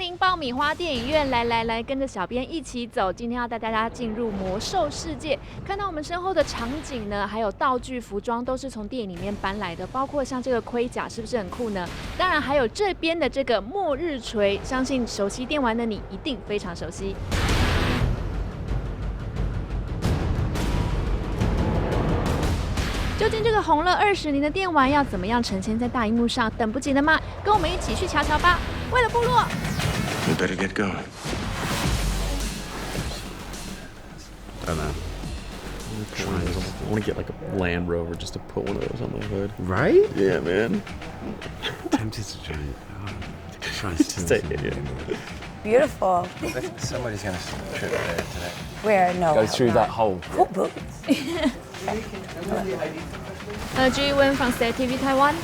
迎爆米花电影院，来，跟着小编一起走。今天要带大家进入魔兽世界，看到我们身后的场景呢，还有道具、服装都是从电影里面搬来的，包括像这个盔甲，是不是很酷呢？当然还有这边的这个末日锤，相信熟悉电玩的你一定非常熟悉。究竟这个红了20年的电玩要怎么样呈现在大荧幕上？等不及了吗？跟我们一起去瞧瞧吧！为了部落。We better get going. I don't know. I want to get like a Land Rover just to put one of those on my hood. Right? Yeah, man. Tempted to try Just take it, yeah. Beautiful. Somebody's gonna trip there today. Where? No. Go through that hole. Cool boots. G Wen from State TV Taiwan.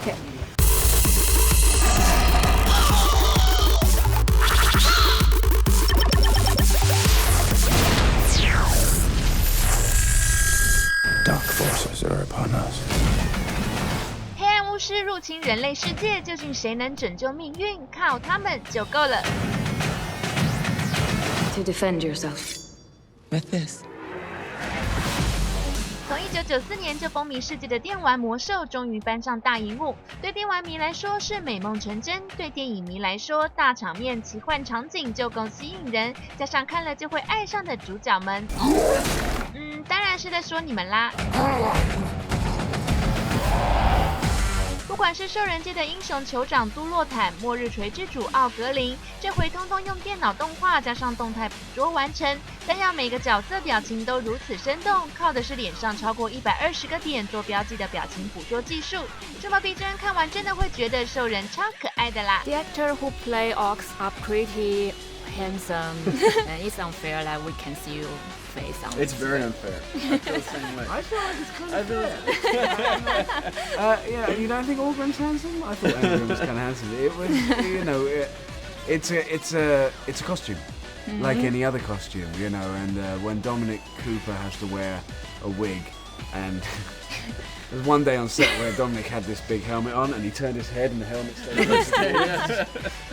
Okay. Dark forces are upon us. 黑暗巫师入侵人类世界，究竟谁能拯救命运？靠他们就够了。To defend yourself. With this. 从1994年就风靡世界的电玩魔兽终于搬上大荧幕，对电玩迷来说是美梦成真，对电影迷来说大场面、奇幻场景就够吸引人，加上看了就会爱上的主角们，当然是在说你们啦。不管是兽人界的英雄酋长都洛坦、末日锤之主奥格林，这回通通用电脑动画加上动态捕捉完成，但要每个角色表情都如此生动，靠的是脸上超过120个点做标记的表情捕捉技术。这么逼真，看完真的会觉得兽人超可爱的啦。The actor who play orcs are pretty handsome, and it's unfair that we can see your face on. It's very unfair. I feel the same way. I feel like it's kind of fair. Yeah, you don't think Gul'dan's handsome? I thought everyone was kind of handsome. It was, you know, it's a costume, like any other costume, you know. And when Dominic Cooper has to wear a wig, and there's one day on set where Dominic had this big helmet on, and he turned his head, and the helmet stayed close to his ears.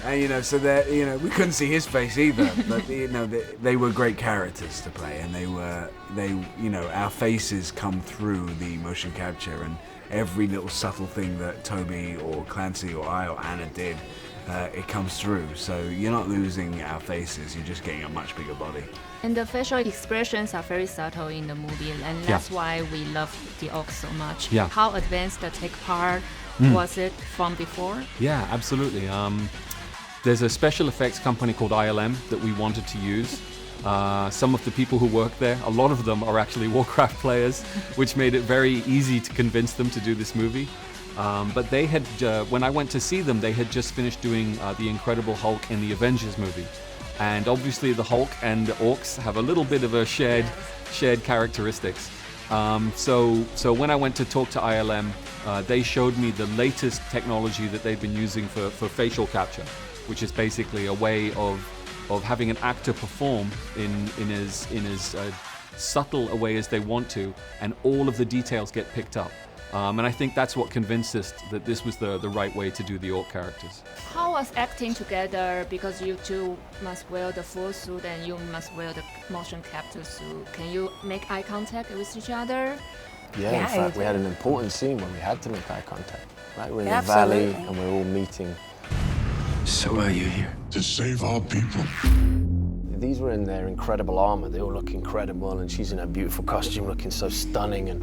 And you know, so that we couldn't see his face either. But you know, they were great characters to play, and our faces come through the motion capture, and every little subtle thing that Toby or Clancy or I or Anna did, it comes through. So you're not losing our faces; you're just getting a much bigger body. And the facial expressions are very subtle in the movie, and that's why we love the orcs so much. Yeah. How advanced the take part was it from before? Yeah, absolutely. There's a special effects company called ILM that we wanted to use. Some of the people who work there, a lot of them are actually Warcraft players, which made it very easy to convince them to do this movie. But they had, when I went to see them, they had just finished doing The Incredible Hulk in the Avengers movie. And obviously the Hulk and the orcs have a little bit of a shared characteristics. So when I went to talk to ILM, they showed me the latest technology that they've been using for facial capture, which is basically a way of having an actor perform in as subtle a way as they want to, and all of the details get picked up. And I think that's what convinced us that this was the right way to do the orc characters. How was acting together? Because you two must wear the full suit and you must wear the motion capture suit. Can you make eye contact with each other? Yeah, in fact, we had an important scene where we had to make eye contact. Right, we're in the valley and we're all meeting. So are you here? To save our people. These were in their incredible armor. They all look incredible, and she's in her beautiful costume, looking so stunning and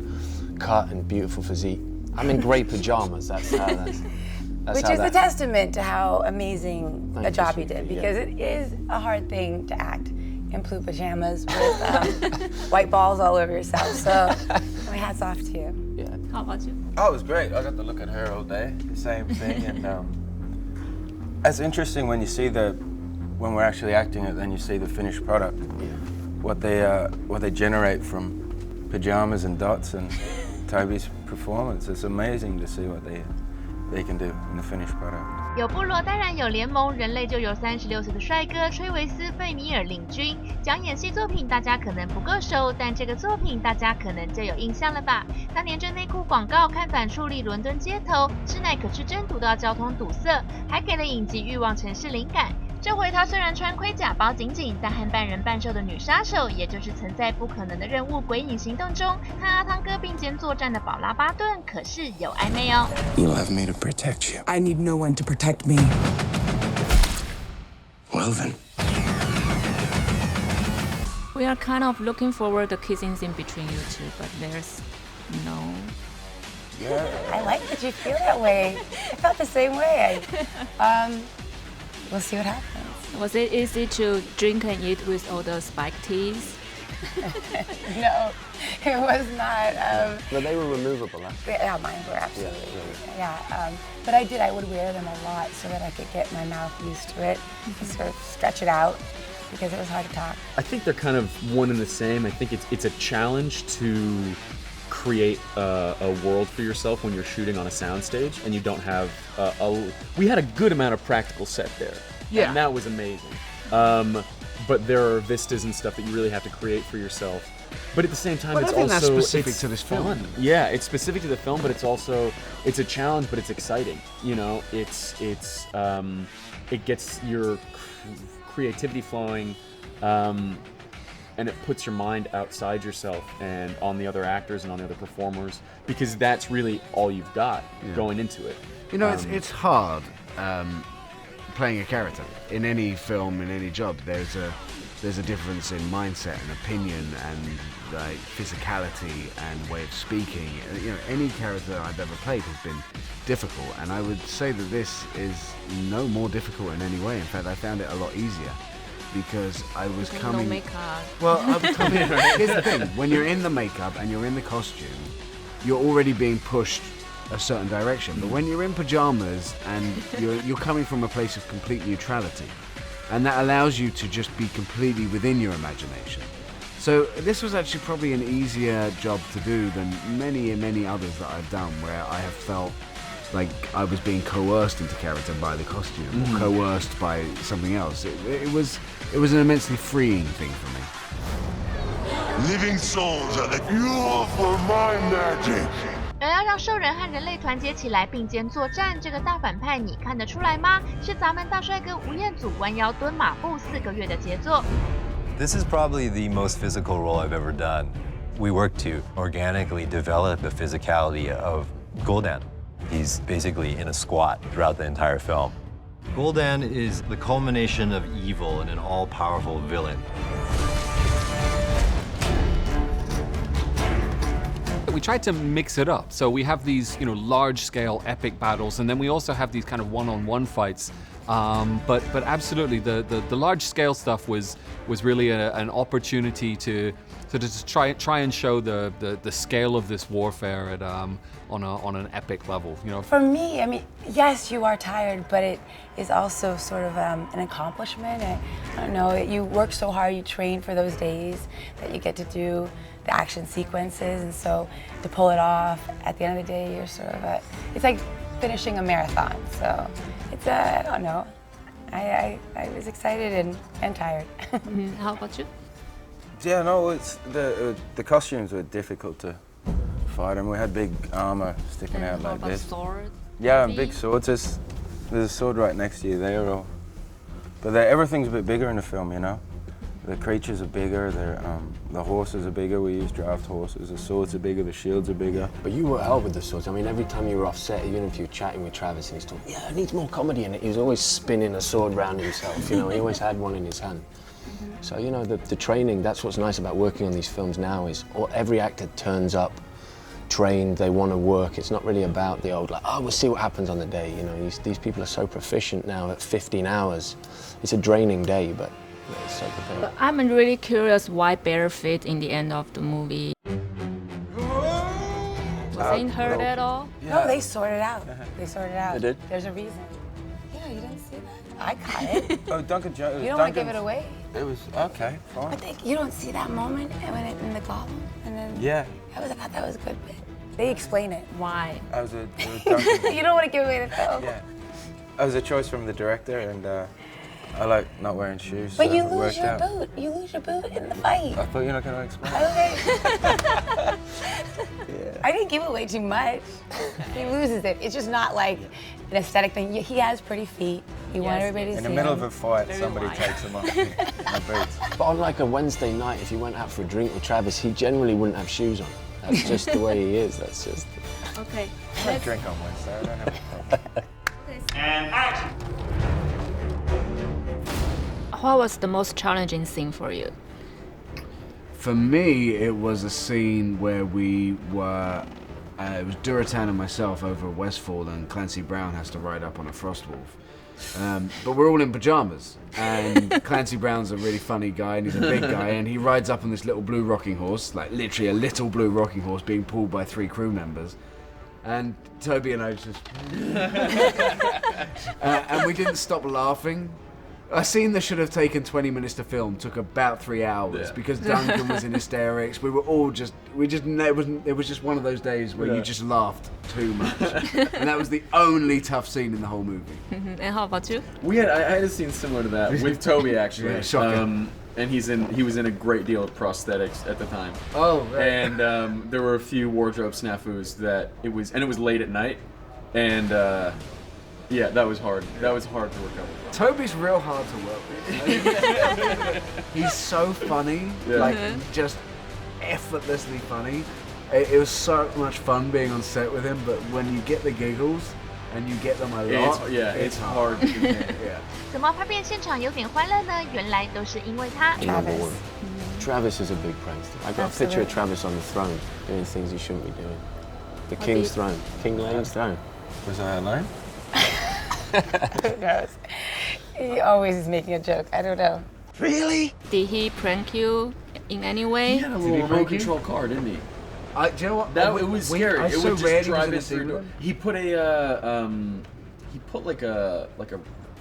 cut and beautiful physique. I'm in great pajamas. That's Which is a testament to how amazing a job you did, because yeah. it is a hard thing to act in blue pajamas with white balls all over yourself. So my hat's off to you. Yeah. How about you? Oh, it was great. I got to look at her all day. The same thing, and it's interesting when you see when we're actually acting it, then you see the finished product. Yeah. What they generate from pajamas and dots and Toby's performance. It's amazing to see what they can do in the finished product. 有部落当然有联盟，人类就有36岁的帅哥崔维斯·费米尔领军。讲演戏作品大家可能不够熟，但这个作品大家可能就有印象了吧？当年这内裤广告看反矗立伦敦街头，吃奶可吃真堵到交通堵塞，还给了影集《欲望城市》灵感。这回他虽然穿盔甲包紧紧，但和半人半兽的女杀手，也就是曾在《不可能的任务：鬼影行动》中和阿汤哥并肩作战的宝拉巴顿，可是有暧昧哦。You'll have me to protect you. I need no one to protect me. Well then. We are kind of looking forward to kissing scene between you two, but there's no. Yeah. I like that you feel that way. I felt the same way. We'll see what happens. Was it easy to drink and eat with all the spiked teas? No, it was not. But they were removable, huh? Yeah, mine were absolutely. Yeah. But I would wear them a lot so that I could get my mouth used to it and sort of stretch it out because it was hard to talk. I think they're kind of one and the same. I think it's a challenge to create a world for yourself when you're shooting on a soundstage and you don't have we had a good amount of practical set there. Yeah. And that was amazing. But there are vistas and stuff that you really have to create for yourself. But at the same time, but it's I think also that's specific to this film. Fun. Yeah, it's specific to the film, but it's a challenge, but it's exciting. You know, it gets your creativity flowing, and it puts your mind outside yourself and on the other actors and on the other performers, because that's really all you've got going into it. You know, it's hard playing a character in any film, in any job. There's a difference in mindset and opinion and like physicality and way of speaking. You know, any character I've ever played has been difficult, and I would say that this is no more difficult in any way. In fact, I found it a lot easier because I was coming. No makeup. Well, I was coming. Here's the thing: when you're in the makeup and you're in the costume, you're already being pushed a certain direction. But when you're in pajamas and you're coming from a place of complete neutrality, and that allows you to just be completely within your imagination. So this was actually probably an easier job to do than many others that I've done, where I have felt like I was being coerced into character by the costume, or coerced by something else. It was an immensely freeing thing for me. Living souls are the fuel for my magic. 而要让兽人和人类团结起来并肩作战，这个大反派你看得出来吗？是咱们大帅哥吴彦祖弯腰蹲马步4个月的杰作。This is probably the most physical role I've ever done. We worked to organically develop the physicality of Gul'dan. He's basically in a squat throughout the entire film. Gul'dan is the culmination of evil and an all-powerful villain. We tried to mix it up. So we have these, large-scale epic battles, and then we also have these kind of one-on-one fights. But absolutely, the large-scale stuff was really an opportunity to try and show the scale of this warfare at on an epic level. For me, I mean, yes, you are tired, but it is also sort of an accomplishment. I don't know. You work so hard, you train for those days that you get to do the action sequences, and so to pull it off at the end of the day, you're sort of it's like finishing a marathon. So it's I don't know. I was excited and tired. How about you? Yeah, no, it's the costumes were difficult to fight, and we had big armor sticking out like this. Sword? Yeah, and big swords. There's a sword right next to you there, but everything's a bit bigger in the film, you know. The creatures are bigger. The horses are bigger. We use draft horses. The swords are bigger. The shields are bigger. But you were hell with the swords. I mean, every time you were off set, even if you were chatting with Travis and he's talking, it needs more comedy in it. He was always spinning a sword around himself. He always had one in his hand. So the training. That's what's nice about working on these films now is every actor turns up, trained. They want to work. It's not really about the old we'll see what happens on the day. These people are so proficient now at 15 hours. It's a draining day, but. But I'm really curious why bare feet in the end of the movie. Wasn't hurt at all? Yeah. No, they sorted out. They sorted out. They did? There's a reason. Yeah, you didn't see that? I caught it. Oh, Duncan Jones. You don't want to give it away? It was okay, fine. But you don't see that moment when it in the goblin, and then I thought that was a good bit. They explain it. Why? It was Duncan. You don't want to give away the film. Yeah. was a choice from the director, and I like not wearing shoes. But so you it lose worked your out. boot. You lose your boot in the fight. I thought you're not going to explain. Okay. Yeah. I didn't give away too much. He loses it. It's just not like an aesthetic thing. He has pretty feet. You want everybody to In see the middle him. of a fight, Very somebody wide. takes them off my boots. But on like a Wednesday night, if you went out for a drink with Travis, he generally wouldn't have shoes on. That's just the way he is. That's just. Okay. I don't drink on Wednesday. I don't have a problem. And action! What was the most challenging scene for you? For me, it was a scene where we were. It was Gul'dan and myself over at Westfall, and Clancy Brown has to ride up on a Frostwolf. But we're all in pajamas, and Clancy Brown's a really funny guy, and he's a big guy, and he rides up on this little blue rocking horse, like literally a little blue rocking horse being pulled by 3 crew members. And Toby and I just... and we didn't stop laughing. A scene that should have taken 20 minutes to film took about 3 hours because Duncan was in hysterics. We were all just, it was just one of those days where you just laughed too much. And that was the only tough scene in the whole movie. And how about you? I had a scene similar to that with Toby actually. Yeah, shocking. And he was in a great deal of prosthetics at the time. Oh, right. And there were a few wardrobe snafus that it was late at night, and yeah, that was hard. That was hard to recover. Toby's real hard to work with. He's so funny, like just effortlessly funny. It was so much fun being on set with him, but when you get the giggles and you get them a lot, it's hard to contain. Yeah. 怎么拍片现场有点欢乐呢？原来都是因为他。 Number one. Travis is a big prankster. I got a picture of Travis on the throne doing things he shouldn't be doing. The king's throne. King Lane's throne. Was I alone? Who knows? He always is making a joke. I don't know. Really? Did he prank you in any way? He had a little remote control car, didn't he? Do you know what? It was scary. It would just drive it through. He put like a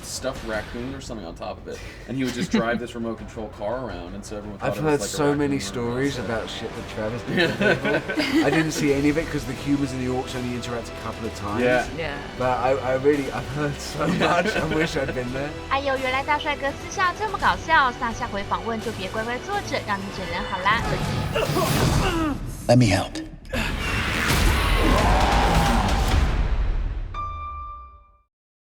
stuffed raccoon or something on top of it, and he would just drive this remote control car around, and so everyone thought I've it heard was like a so many raccoon stories running around. about shit that Travis did to people. I didn't see any of it because the humans and the orcs only interact a couple of times. Yeah. But I've heard so much. I wish I'd been there. 哎呦，原来大帅哥私下这么搞笑，那下回访问就别乖乖坐着，让你整人好啦。 Let me help.